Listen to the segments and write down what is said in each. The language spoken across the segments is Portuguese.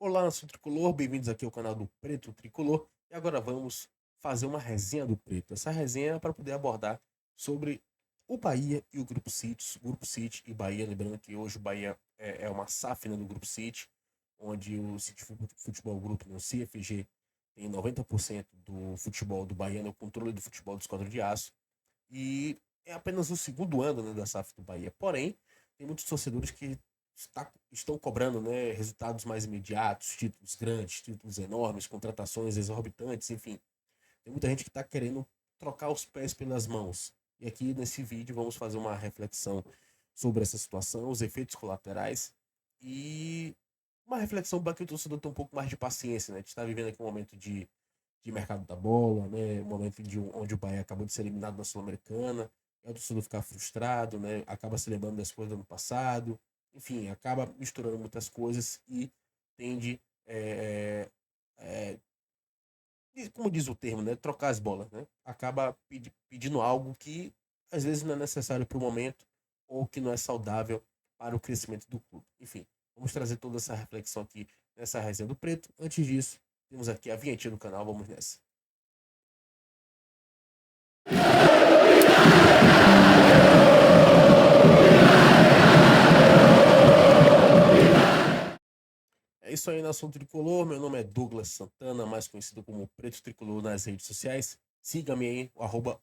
Olá, nação tricolor, bem-vindos aqui ao canal do Preto Tricolor. E agora vamos fazer uma resenha do Preto. Essa resenha é para poder abordar sobre o Bahia e o Grupo City. Grupo City e Bahia, lembrando que hoje o Bahia é uma SAF, né, do Grupo City, onde o City Futebol Grupo, no CFG, tem 90% do futebol do Bahia, no controle do futebol do Esquadrão de Aço. E é apenas o segundo ano, né, da SAF do Bahia. Porém, tem muitos torcedores que estão cobrando, né, resultados mais imediatos, títulos grandes, títulos enormes, contratações exorbitantes, enfim. Tem muita gente que está querendo trocar os pés pelas mãos. E aqui nesse vídeo vamos fazer uma reflexão sobre essa situação, os efeitos colaterais e uma reflexão para que o torcedor tenha um pouco mais de paciência, né? A gente está vivendo aqui um momento de mercado da bola, né? Um momento onde o Bahia acabou de ser eliminado na Sul-Americana, é o torcedor ficar frustrado, né? Acaba se lembrando das coisas do ano passado, enfim, acaba misturando muitas coisas e tende, como diz o termo, né? Trocar as bolas, né? Acaba pedindo algo que às vezes não é necessário para o momento ou que não é saudável para o crescimento do clube. Enfim, vamos trazer toda essa reflexão aqui nessa resenha do Preto. Antes disso, temos aqui a vinhetinha do canal, vamos nessa. É isso aí, nação tricolor. Meu nome é Douglas Santana, mais conhecido como Preto Tricolor nas redes sociais. Siga-me aí,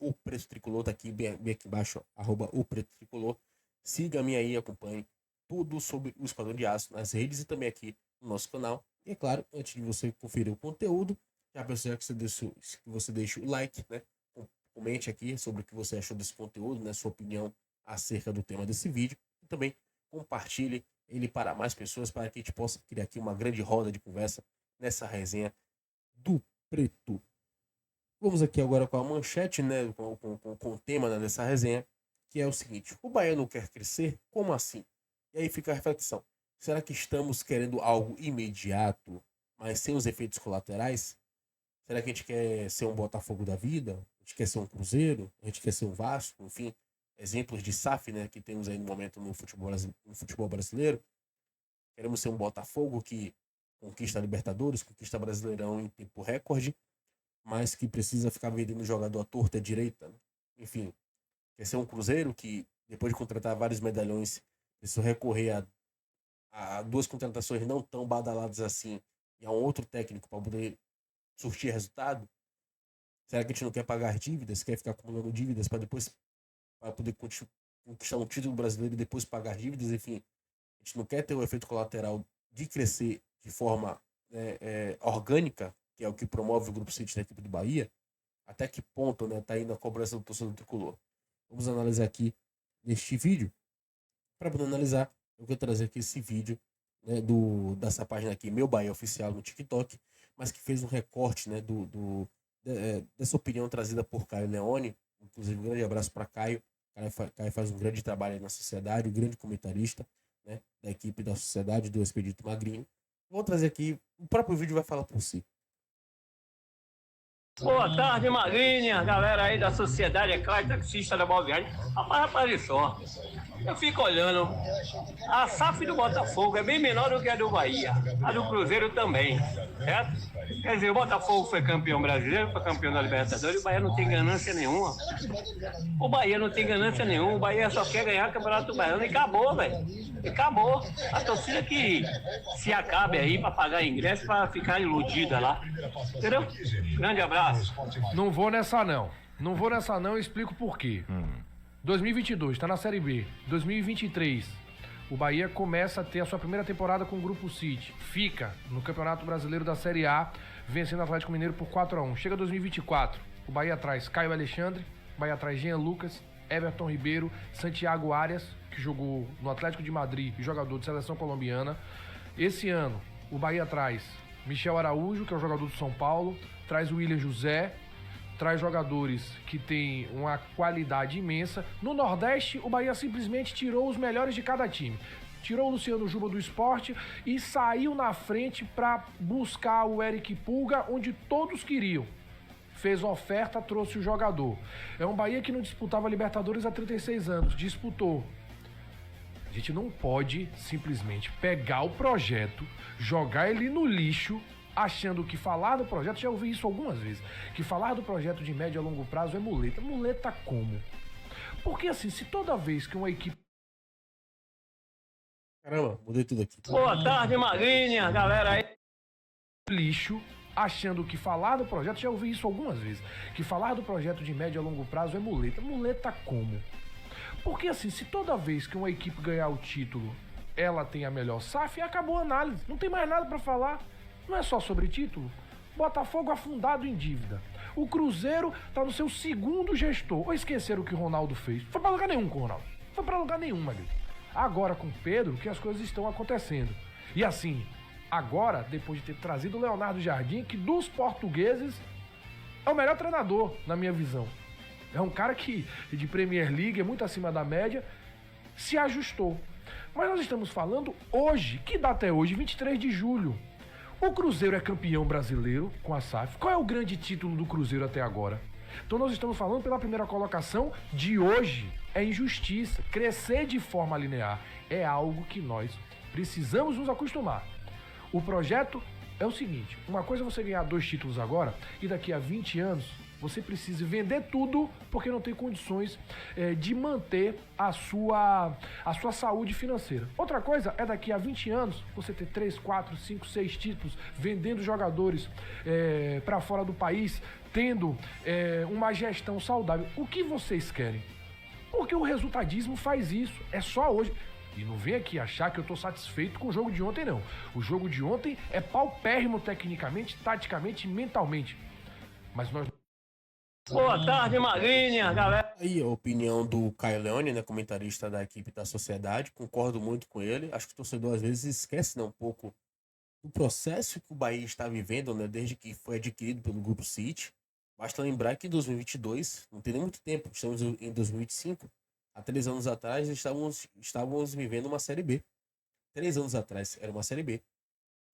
o Preto Tricolor, tá aqui, bem aqui embaixo, o Preto Tricolor. Siga-me aí, acompanhe tudo sobre o Esquadrão de Aço nas redes e também aqui no nosso canal. E é claro, antes de você conferir o conteúdo, já peço que você deixe o like, né? Comente aqui sobre o que você achou desse conteúdo, né? Sua opinião acerca do tema desse vídeo. E também compartilhe ele para mais pessoas, para que a gente possa criar aqui uma grande roda de conversa nessa resenha do Preto. Vamos aqui agora com a manchete, né, com o tema, né, dessa resenha, que é o seguinte: o baiano quer crescer? Como assim? E aí fica a reflexão. Será que estamos querendo algo imediato, mas sem os efeitos colaterais? Será que a gente quer ser um Botafogo da vida? A gente quer ser um Cruzeiro? A gente quer ser um Vasco? Enfim, exemplos de SAF, né, que temos aí no momento no futebol brasileiro. Queremos ser um Botafogo que conquista a Libertadores, conquista Brasileirão em tempo recorde, mas que precisa ficar vendendo jogador à torta e à direita, né? Enfim, quer ser um Cruzeiro que, depois de contratar vários medalhões, precisa recorrer a duas contratações não tão badaladas assim e a um outro técnico para poder surtir resultado? Será que a gente não quer pagar dívidas, quer ficar acumulando dívidas para depois para poder conquistar um título brasileiro e depois pagar dívidas? Enfim, a gente não quer ter o efeito colateral de crescer de forma orgânica, que é o que promove o Grupo City da equipe do Bahia. Até que ponto, né, tá indo a cobrança do torcedor tricolor? Vamos analisar aqui neste vídeo. Para poder analisar, eu quero trazer aqui esse vídeo, né, dessa página aqui, Meu Bahia Oficial, no TikTok, mas que fez um recorte, né, dessa opinião trazida por Caio Leone. Inclusive, um grande abraço para Caio. Caio faz um grande trabalho aí na sociedade, um grande comentarista, né, da equipe da sociedade do Expedito Magrinho. Vou trazer aqui, o próprio vídeo vai falar por si. Boa tarde, Magrinha, galera aí da Sociedade, é claro, taxista da Boa Viagem. Rapaz, só. Eu fico olhando. A SAF do Botafogo é bem menor do que a do Bahia. A do Cruzeiro também, certo? Quer dizer, o Botafogo foi campeão brasileiro, foi campeão da Libertadores, e o Bahia não tem ganância nenhuma. O Bahia não tem ganância nenhuma, o Bahia só quer ganhar o Campeonato Baiano e acabou, velho. E acabou. A torcida que se acabe aí pra pagar ingresso pra ficar iludida lá. Entendeu? Grande abraço. Não vou nessa não. Não vou nessa não e explico por quê. 2022, tá na Série B. 2023, o Bahia começa a ter a sua primeira temporada com o Grupo City. Fica no Campeonato Brasileiro da Série A, vencendo o Atlético Mineiro por 4-1. Chega 2024, o Bahia traz Caio Alexandre, o Bahia traz Jean Lucas, Everton Ribeiro, Santiago Arias, que jogou no Atlético de Madrid e jogador de seleção colombiana. Esse ano, o Bahia traz Michel Araújo, que é o jogador do São Paulo, traz o William José, traz jogadores que têm uma qualidade imensa. No Nordeste, o Bahia simplesmente tirou os melhores de cada time. Tirou o Luciano Juba do Sport e saiu na frente para buscar o Eric Pulga, onde todos queriam. Fez oferta, trouxe o jogador. É um Bahia que não disputava Libertadores há 36 anos. Disputou gente não pode simplesmente pegar o projeto, jogar ele no lixo, achando que falar do projeto, já ouvi isso algumas vezes, que falar do projeto de médio a longo prazo é muleta. Muleta como? Porque assim, se toda vez que uma equipe... Caramba, mudei tudo aqui. Boa tarde, Magrinha, galera aí. Lixo, achando que falar do projeto, já ouvi isso algumas vezes, que falar do projeto de médio a longo prazo é muleta. Muleta como? Porque assim, se toda vez que uma equipe ganhar o título, ela tem a melhor SAF, acabou a análise. Não tem mais nada pra falar. Não é só sobre título. Botafogo afundado em dívida. O Cruzeiro tá no seu segundo gestor. Ou esqueceram o que o Ronaldo fez? Foi pra lugar nenhum com o Ronaldo. Foi pra lugar nenhum, Magrinho. Agora com o Pedro que as coisas estão acontecendo. E assim, agora, depois de ter trazido o Leonardo Jardim, que dos portugueses é o melhor treinador, na minha visão. É um cara que, de Premier League, é muito acima da média, se ajustou. Mas nós estamos falando hoje, que data é hoje? 23 de julho. O Cruzeiro é campeão brasileiro com a SAF. Qual é o grande título do Cruzeiro até agora? Então nós estamos falando pela primeira colocação de hoje. É injustiça. Crescer de forma linear é algo que nós precisamos nos acostumar. O projeto é o seguinte, uma coisa é você ganhar 2 títulos agora e daqui a 20 anos você precisa vender tudo porque não tem condições de manter a sua saúde financeira. Outra coisa é daqui a 20 anos você ter 3, 4, 5, 6 títulos, vendendo jogadores para fora do país, tendo uma gestão saudável. O que vocês querem? Porque o resultadismo faz isso. É só hoje. E não vem aqui achar que eu tô satisfeito com o jogo de ontem, não. O jogo de ontem é paupérrimo tecnicamente, taticamente e mentalmente. Mas nós... Boa tarde, Magrinha, galera. Aí a opinião do Caio Leone, né, comentarista da equipe da Sociedade, concordo muito com ele. Acho que o torcedor às vezes esquece, né, um pouco do processo que o Bahia está vivendo, né, desde que foi adquirido pelo Grupo City. Basta lembrar que em 2022, não tem nem muito tempo, estamos em 2025, há 3 anos atrás estávamos vivendo uma Série B. 3 anos atrás era uma Série B.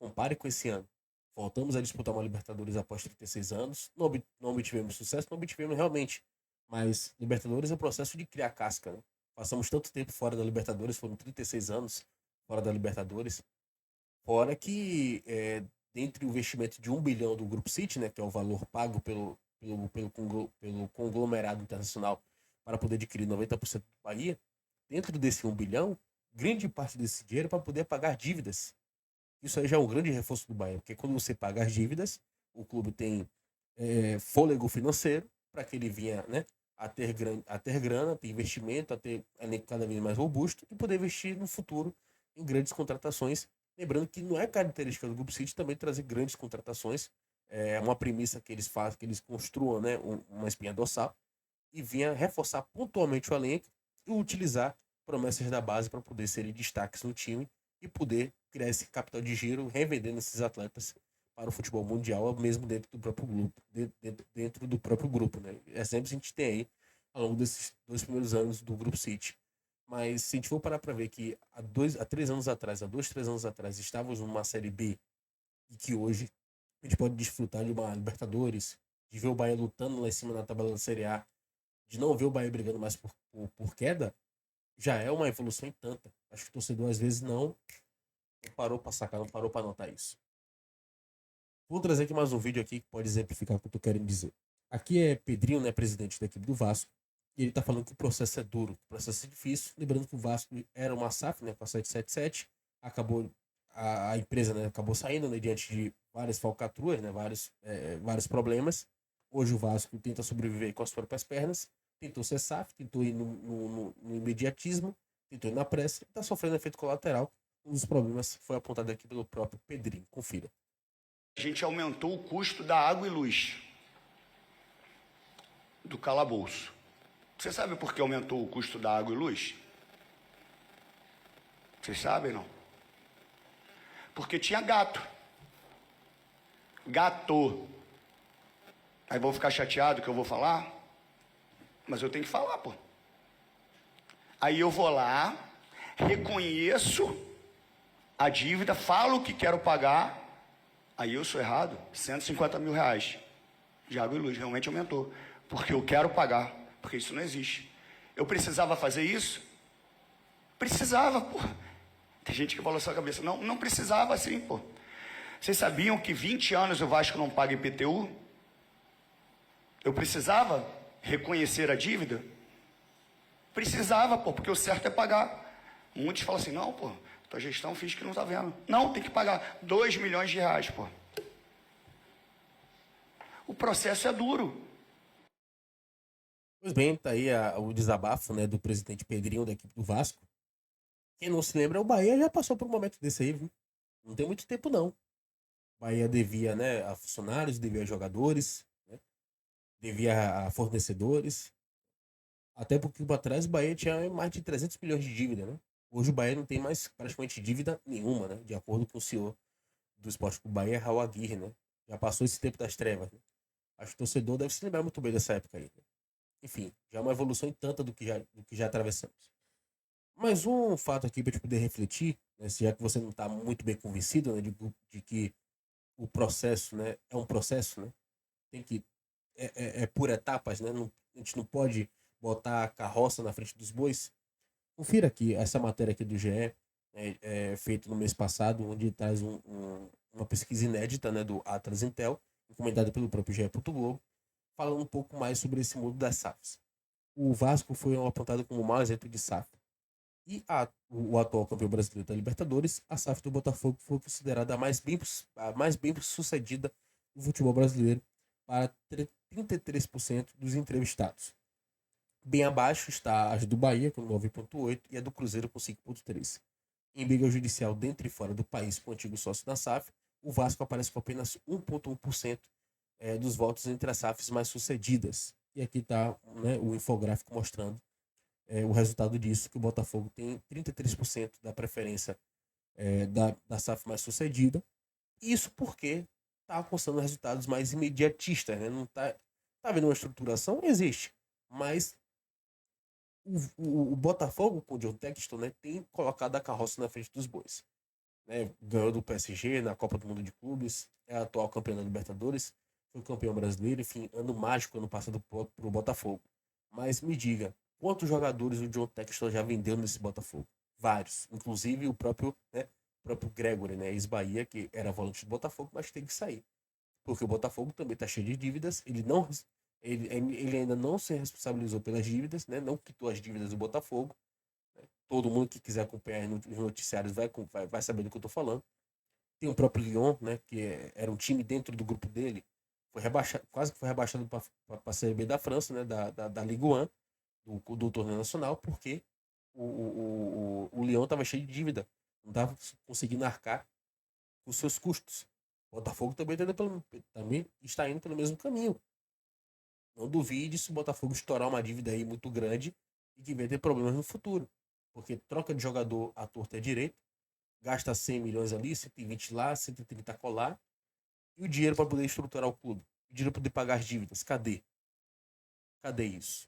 Compare com esse ano. Voltamos a disputar uma Libertadores após 36 anos. Não obtivemos sucesso, não obtivemos realmente. Mas Libertadores é um processo de criar casca, né? Passamos tanto tempo fora da Libertadores, foram 36 anos fora da Libertadores. Fora que, dentre o investimento de 1 bilhão do Grupo City, né, que é o valor pago pelo conglomerado internacional para poder adquirir 90% do Bahia, dentro desse 1 bilhão, grande parte desse dinheiro é para poder pagar dívidas. Isso aí já é um grande reforço do Bahia, porque quando você paga as dívidas, o clube tem fôlego financeiro para que ele venha, né, a ter grana, ter investimento, a ter elenco cada vez mais robusto e poder investir no futuro em grandes contratações. Lembrando que não é característica do Grupo City também trazer grandes contratações. É uma premissa que eles fazem, que eles construam, né, uma espinha dorsal e venha reforçar pontualmente o elenco e utilizar promessas da base para poder serem destaques no time e poder criar esse capital de giro, revendendo esses atletas para o futebol mundial, mesmo dentro do próprio grupo. Dentro do próprio grupo, né? Exemplos a gente tem aí ao longo desses 2 primeiros anos do Grupo City. Mas se a gente for parar para ver que há 3 anos atrás, há 2, 3 anos atrás, estávamos numa Série B e que hoje a gente pode desfrutar de uma Libertadores, de ver o Bahia lutando lá em cima na tabela da Série A, de não ver o Bahia brigando mais por queda, já é uma evolução em tanta. Acho que o torcedor às vezes não parou para sacar, não parou para notar isso. Vou trazer aqui mais um vídeo aqui que pode exemplificar o que eu tô querendo dizer. Aqui é Pedrinho, né, presidente da equipe do Vasco, e ele tá falando que o processo é duro, o processo é difícil. Lembrando que o Vasco era uma SAF, né, com a 777, acabou a empresa, né, acabou saindo, né, diante de várias falcatruas, né, vários problemas. Hoje o Vasco tenta sobreviver com as próprias pernas, tentou ser SAF, tentou ir no imediatismo, tentou ir na pressa, está sofrendo efeito colateral. Um dos problemas foi apontado aqui pelo próprio Pedrinho. Confira. A gente aumentou o custo da água e luz do calabouço. Você sabe por que aumentou o custo da água e luz? Vocês sabem, não? Porque tinha gato. Gato. Aí vão ficar chateados que eu vou falar? Mas eu tenho que falar, pô. Aí eu vou lá, reconheço a dívida, falo que quero pagar, aí eu sou errado, 150 mil reais de água e luz, realmente aumentou, porque eu quero pagar, porque isso não existe. Eu precisava fazer isso? Precisava, pô. Tem gente que balançou a cabeça. Não, não precisava assim, pô. Vocês sabiam que 20 anos o Vasco não paga IPTU? Eu precisava reconhecer a dívida? Precisava, pô, porque o certo é pagar. Muitos falam assim, não, pô, tua gestão finge que não tá vendo. Não, tem que pagar 2 milhões de reais, pô. O processo é duro. Pois bem, tá aí o desabafo, né, do presidente Pedrinho da equipe do Vasco. Quem não se lembra, o Bahia já passou por um momento desse aí, viu? Não tem muito tempo, não. O Bahia devia, né, a funcionários, devia a jogadores, né, devia a fornecedores. Até porque para trás o Bahia tinha mais de 300 milhões de dívida, né? Hoje o Bahia não tem mais praticamente dívida nenhuma, né? De acordo com o senhor do Esporte Clube Bahia, Raul Aguirre, né? Já passou esse tempo das trevas, né? Acho que o torcedor deve se lembrar muito bem dessa época aí, né? Enfim, já é uma evolução em tanta do que já atravessamos. Mas um fato aqui para a gente poder refletir, né, já que você não está muito bem convencido, né, de que o processo, né, é um processo, né, tem que é por etapas, né, a gente não pode botar a carroça na frente dos bois. Confira aqui essa matéria aqui do GE, feita no mês passado, onde traz uma pesquisa inédita, né, do Atlas Intel, encomendada pelo próprio GE. Globo, falando um pouco mais sobre esse mundo das SAFs. O Vasco foi apontado como o maior exemplo de SAF. E o atual campeão brasileiro da Libertadores, a SAF do Botafogo foi considerada a mais bem sucedida do futebol brasileiro para 33% dos entrevistados. Bem abaixo está a do Bahia, com 9,8%, e a do Cruzeiro, com 5,3%. Em briga judicial dentro e fora do país com o antigo sócio da SAF, o Vasco aparece com apenas 1,1% dos votos entre as SAFs mais sucedidas. E aqui está, né, o infográfico mostrando o resultado disso, que o Botafogo tem 33% da preferência da SAF mais sucedida. Isso porque está alcançando resultados mais imediatistas, né? Não tá havendo uma estruturação? Existe. Mas o Botafogo, com o John Texton, né, tem colocado a carroça na frente dos bois. Né? Ganhou do PSG na Copa do Mundo de Clubes, é atual campeão da Libertadores, foi campeão brasileiro, enfim, ano mágico ano passado para o Botafogo. Mas me diga, quantos jogadores o John Texton já vendeu nesse Botafogo? Vários. Inclusive o próprio Gregory, né, ex-Bahia, que era volante do Botafogo, mas tem que sair. Porque o Botafogo também está cheio de dívidas, ele ainda não se responsabilizou pelas dívidas, né, não quitou as dívidas do Botafogo. Né, todo mundo que quiser acompanhar os noticiários vai saber do que eu estou falando. Tem o próprio Lyon, né, que era um time dentro do grupo dele, quase que foi rebaixado para a Série B da França, né, da Ligue 1, do torneio nacional, porque o Lyon estava cheio de dívida, não estava conseguindo arcar com os seus custos. O Botafogo também está indo pelo mesmo caminho. Não duvide se o Botafogo estourar uma dívida aí muito grande e que vai ter problemas no futuro, porque troca de jogador à torta e à direita, gasta 100 milhões ali, 120 lá, 130 colar, e o dinheiro para poder estruturar o clube, o dinheiro para poder pagar as dívidas, cadê? Cadê isso?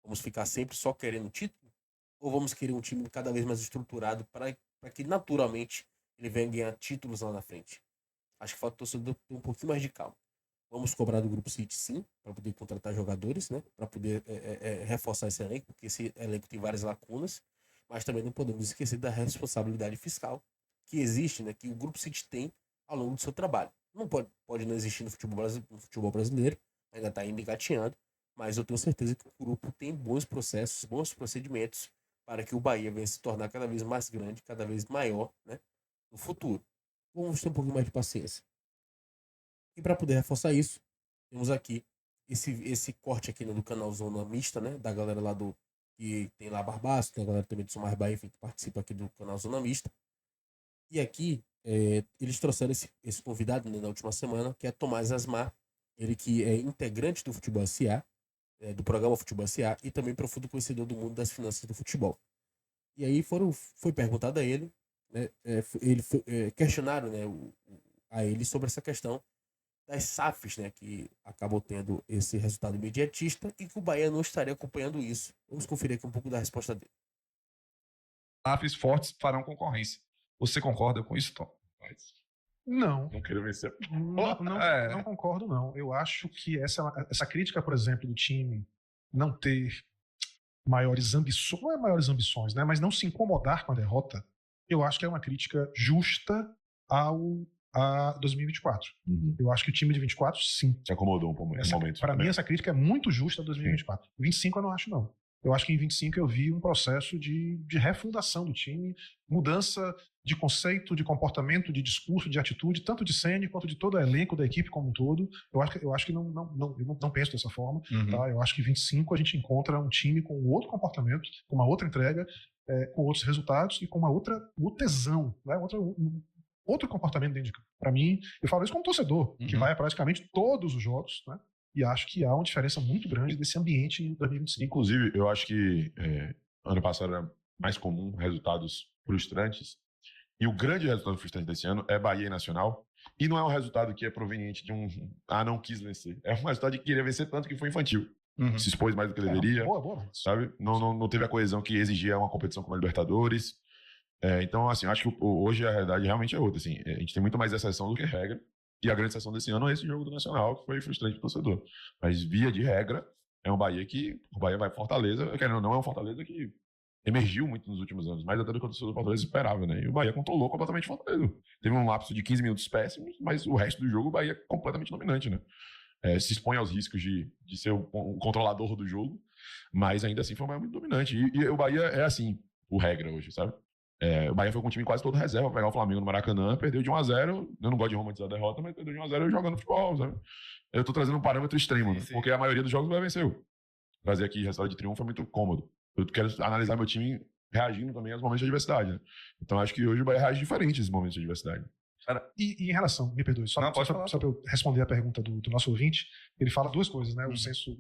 Vamos ficar sempre só querendo título? Ou vamos querer um time cada vez mais estruturado para que naturalmente ele venha ganhar títulos lá na frente? Acho que falta o torcedor ter um pouquinho mais de calma. Vamos cobrar do Grupo City, sim, para poder contratar jogadores, né? Para poder reforçar esse elenco, porque esse elenco tem várias lacunas, mas também não podemos esquecer da responsabilidade fiscal que existe, né? Que o Grupo City tem ao longo do seu trabalho. Não pode não existir no futebol brasileiro, ainda está engatinhando, mas eu tenho certeza que o grupo tem bons processos, bons procedimentos para que o Bahia venha se tornar cada vez mais grande, cada vez maior, né, no futuro. Vamos ter um pouquinho mais de paciência. E para poder reforçar isso, temos aqui esse corte aqui, né, do canal Zona Mista, né, da galera lá que tem lá Barbaço, tem a galera também do Somar Bahia, enfim, que participa aqui do canal Zona Mista. E aqui eles trouxeram esse convidado, né, na última semana, que é Tomás Asmar, ele que é integrante do Futebol S.A., do programa Futebol S.A., e também profundo conhecedor do mundo das finanças do futebol. E aí foi perguntado a ele, né, questionaram, né, a ele sobre essa questão das SAFs, né, que acabou tendo esse resultado imediatista e que o Bahia não estaria acompanhando isso. Vamos conferir aqui um pouco da resposta dele. SAFs fortes farão concorrência. Você concorda com isso, Tom? Não. Não queria vencer. Não concordo, não. Eu acho que essa crítica, por exemplo, do time não ter maiores ambições, não é maiores ambições, né? Mas não se incomodar com a derrota, eu acho que é uma crítica justa a 2024. Eu acho que o time de 24, sim. Se acomodou um momento. Para mim, essa crítica é muito justa a 2024. Sim. 25 eu não acho, não. Eu acho que em 25 eu vi um processo de refundação do time, mudança de conceito, de comportamento, de discurso, de atitude, tanto de Ceni quanto de todo o elenco da equipe como um todo. Eu acho que eu não penso dessa forma. Tá? Eu acho que em 25 a gente encontra um time com outro comportamento, com uma outra entrega, com outros resultados e com uma outra tesão, né? Outro comportamento dentro de campo. Para mim, eu falo isso como torcedor, que vai a praticamente todos os jogos, né? E acho que há uma diferença muito grande desse ambiente em 2025. Inclusive, eu acho que ano passado era mais comum resultados frustrantes. E o grande resultado frustrante desse ano é Bahia e Nacional. E não é um resultado que é proveniente de não quis vencer. É um resultado de querer vencer tanto que foi infantil. Se expôs mais do que deveria. Boa. Sabe? Não teve a coesão que exigia uma competição como a Libertadores. Então, assim, eu acho que hoje a realidade realmente é outra. Assim, a gente tem muito mais exceção do que regra. E a grande exceção desse ano é esse jogo do Nacional, que foi frustrante para o torcedor. Mas, via de regra, é um Bahia que... O Bahia vai Fortaleza. Não é um Fortaleza que emergiu muito nos últimos anos, mais até do que o torcedor do Fortaleza esperava, né? E o Bahia controlou completamente o Fortaleza. Teve um lapso de 15 minutos péssimos, mas o resto do jogo o Bahia é completamente dominante, né? Se expõe aos riscos de ser o controlador do jogo, mas ainda assim foi um Bahia muito dominante. E o Bahia é assim, o regra hoje, sabe? O Bahia foi com um time quase todo reserva, pegar o Flamengo no Maracanã, perdeu de 1-0. Eu não gosto de romantizar a derrota, mas perdeu de 1-0 jogando futebol, sabe? Eu tô trazendo um parâmetro extremo, né? Porque a maioria dos jogos o Bahia venceu. Trazer aqui resultado de triunfo é muito cômodo. Eu quero analisar meu time reagindo também aos momentos de adversidade, né? Então acho que hoje o Bahia reage diferente nesses momentos de adversidade. E em relação, me perdoe, só para eu responder a pergunta do nosso ouvinte, ele fala duas coisas, né? O senso,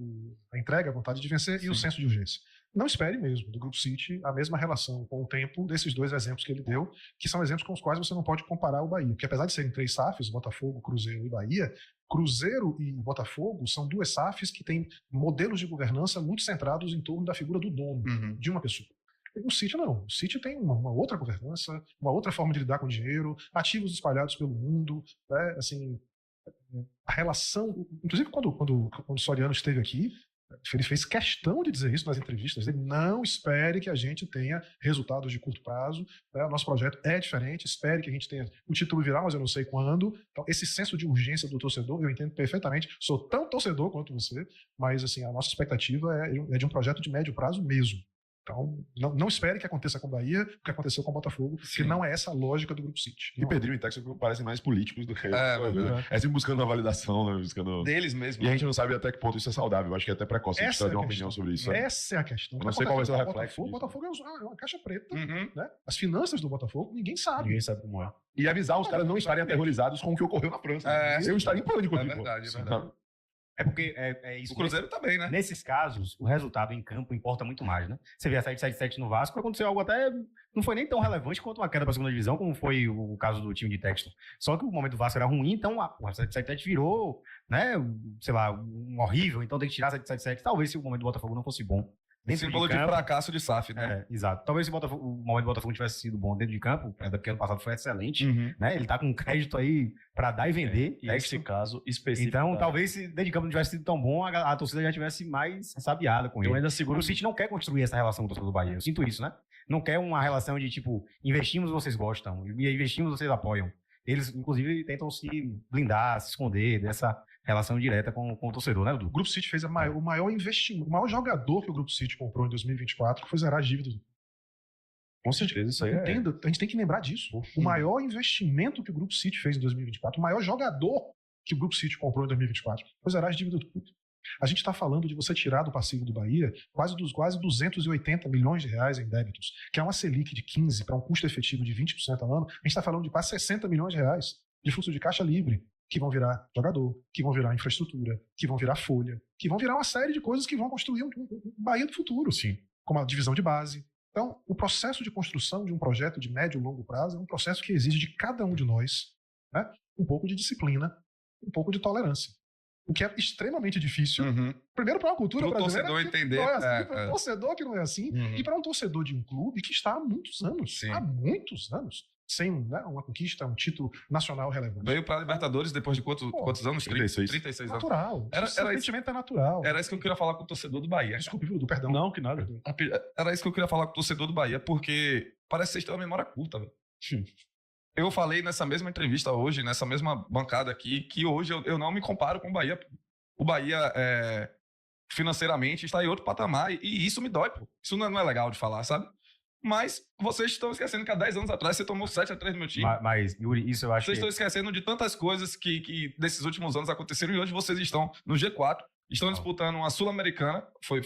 a entrega, a vontade de vencer e o senso de urgência. Não espere mesmo do Grupo City a mesma relação com o tempo desses dois exemplos que ele deu, que são exemplos com os quais você não pode comparar o Bahia. Porque apesar de serem 3 SAFs, Botafogo, Cruzeiro e Bahia, Cruzeiro e Botafogo são 2 SAFs que têm modelos de governança muito centrados em torno da figura do dono, de uma pessoa. O City não. O City tem uma outra governança, uma outra forma de lidar com o dinheiro, ativos espalhados pelo mundo, né? Assim, a relação... Inclusive, quando o Soriano esteve aqui, ele fez questão de dizer isso nas entrevistas. Ele não espere que a gente tenha resultados de curto prazo. Né? O nosso projeto é diferente. Espere que a gente tenha o título virar, mas eu não sei quando. Então, esse senso de urgência do torcedor, eu entendo perfeitamente. Sou tão torcedor quanto você, mas assim, a nossa expectativa é de um projeto de médio prazo mesmo. Então, não espere que aconteça com o Bahia, o que aconteceu com o Botafogo, porque não é essa a lógica do Grupo City. E Pedrinho e Texas parecem mais políticos do que... sempre buscando uma validação, né? Buscando... Deles mesmo. E a gente não sabe até que ponto isso é saudável. Eu acho que é até precoce a gente trazer uma opinião sobre isso. Essa é a questão. Eu não sei qual vai ser o reflexo. O Botafogo é uma caixa preta. Né? As finanças do Botafogo, ninguém sabe. Ninguém sabe como é. E avisar os caras não estarem aterrorizados com o que ocorreu na França. Eu estaria em pânico aqui. É verdade. É porque é isso. O Cruzeiro também, né? Nesses casos, o resultado em campo importa muito mais, né? Você vê a 777 no Vasco, aconteceu algo até... Não foi nem tão relevante quanto uma queda para a segunda divisão, como foi o caso do time de Texton. Só que o momento do Vasco era ruim, então a 777 virou, né? Sei lá, um horrível, então tem que tirar a 777. Talvez se o momento do Botafogo não fosse bom. Símbolo de fracasso de SAF, né? Exato. Talvez se o momento do Botafogo tivesse sido bom dentro de campo, porque ano passado foi excelente, né? Ele tá com crédito aí pra dar e vender. Nesse caso específico. Então, talvez se dentro de campo não tivesse sido tão bom, a torcida já tivesse mais sabiada com ele. Eu ainda seguro. O City não quer construir essa relação com o torcedor do Bahia. Eu sinto isso, né? Não quer uma relação de tipo, investimos, vocês gostam, e investimos, vocês apoiam. Eles, inclusive, tentam se blindar, se esconder dessa relação direta com o torcedor, né, Dudu? O Grupo City fez o maior investimento, o maior jogador que o Grupo City comprou em 2024, que foi zerar as dívidas. Com certeza, isso aí Entenda, a gente tem que lembrar disso. O maior investimento que o Grupo City fez em 2024, o maior jogador que o Grupo City comprou em 2024, foi zerar as dívidas do clube. A gente está falando de você tirar do passivo do Bahia quase 280 milhões de reais em débitos, que é uma Selic de 15% para um custo efetivo de 20% ao ano. A gente está falando de quase 60 milhões de reais de fluxo de caixa livre, que vão virar jogador, que vão virar infraestrutura, que vão virar folha, que vão virar uma série de coisas que vão construir um Bahia do futuro, sim, como a divisão de base. Então, o processo de construção de um projeto de médio e longo prazo é um processo que exige de cada um de nós, né, um pouco de disciplina, um pouco de tolerância. O que é extremamente difícil. Primeiro para uma cultura brasileira. Para o torcedor entender. Para um torcedor que não é assim. E para um torcedor de um clube que está há muitos anos. Há muitos anos. sem, né, uma conquista, um título nacional relevante. Veio pra Libertadores depois de quantos anos? 36. 36 anos. Natural. Era Esse sentimento é natural. Era isso que eu queria falar com o torcedor do Bahia. Desculpe, Vildo, perdão. Não, que nada. Era isso que eu queria falar com o torcedor do Bahia, porque parece que vocês têm uma memória curta, velho. Eu falei nessa mesma entrevista hoje, nessa mesma bancada aqui, que hoje eu não me comparo com o Bahia. O Bahia, financeiramente, está em outro patamar, e isso me dói, pô. Isso não é legal de falar, sabe? Mas vocês estão esquecendo que há 10 anos atrás você tomou 7-3 do meu time. Mas, Yuri, isso eu acho Vocês estão esquecendo de tantas coisas que desses últimos anos aconteceram, e hoje vocês estão no G4, estão disputando uma Sul-Americana. Foi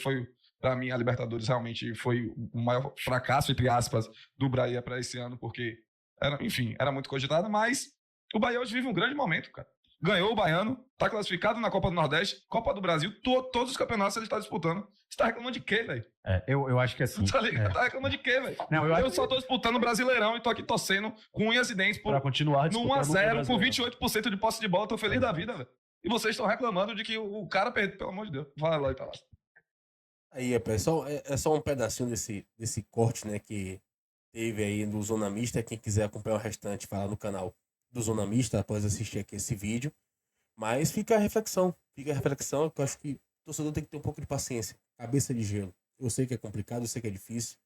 para mim, a Libertadores realmente foi o maior fracasso, entre aspas, do Bahia para esse ano, porque, era muito cogitado, mas o Bahia hoje vive um grande momento, cara. Ganhou o Baiano, tá classificado na Copa do Nordeste, Copa do Brasil, todos os campeonatos ele tá disputando. Você tá reclamando de quê, velho? Eu acho que assim... Tá ligado? Tá reclamando de quê, velho? Eu só tô disputando o Brasileirão e tô aqui torcendo com unhas e dentes Pra continuar no 1-0, com 28% de posse de bola, tô feliz da vida, velho. E vocês estão reclamando de que o cara perdeu, pelo amor de Deus. Vai lá e tá lá. Aí, pessoal, é só um pedacinho desse corte, né, que teve aí no Zona Mista. Quem quiser acompanhar o restante, vai lá no canal do Zona Mista após assistir aqui esse vídeo. Mas fica a reflexão, que eu acho que o torcedor tem que ter um pouco de paciência, cabeça de gelo. Eu sei que é complicado, eu sei que é difícil.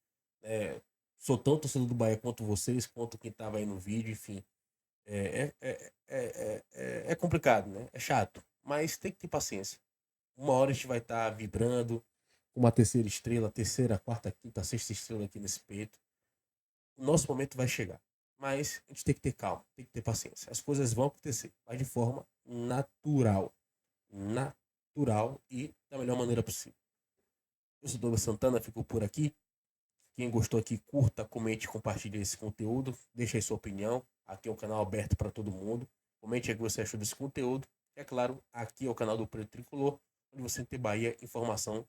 Sou tão torcedor do Bahia quanto vocês, quanto quem tava aí no vídeo, enfim. É complicado, né? É chato, mas tem que ter paciência. Uma hora a gente vai estar vibrando com uma terceira estrela, terceira, quarta, quinta, sexta estrela aqui nesse peito. O nosso momento vai chegar. Mas a gente tem que ter calma, tem que ter paciência. As coisas vão acontecer, mas de forma natural. Natural e da melhor maneira possível. Eu sou Douglas Santana, fico por aqui. Quem gostou aqui, curta, comente, compartilhe esse conteúdo. Deixe aí sua opinião. Aqui é um canal aberto para todo mundo. Comente aí o que você achou desse conteúdo. E é claro, aqui é o canal do Preto Tricolor, onde você tem Bahia, informação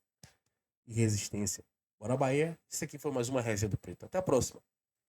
e resistência. Bora Bahia, esse aqui foi mais uma Resenha do Preto. Até a próxima.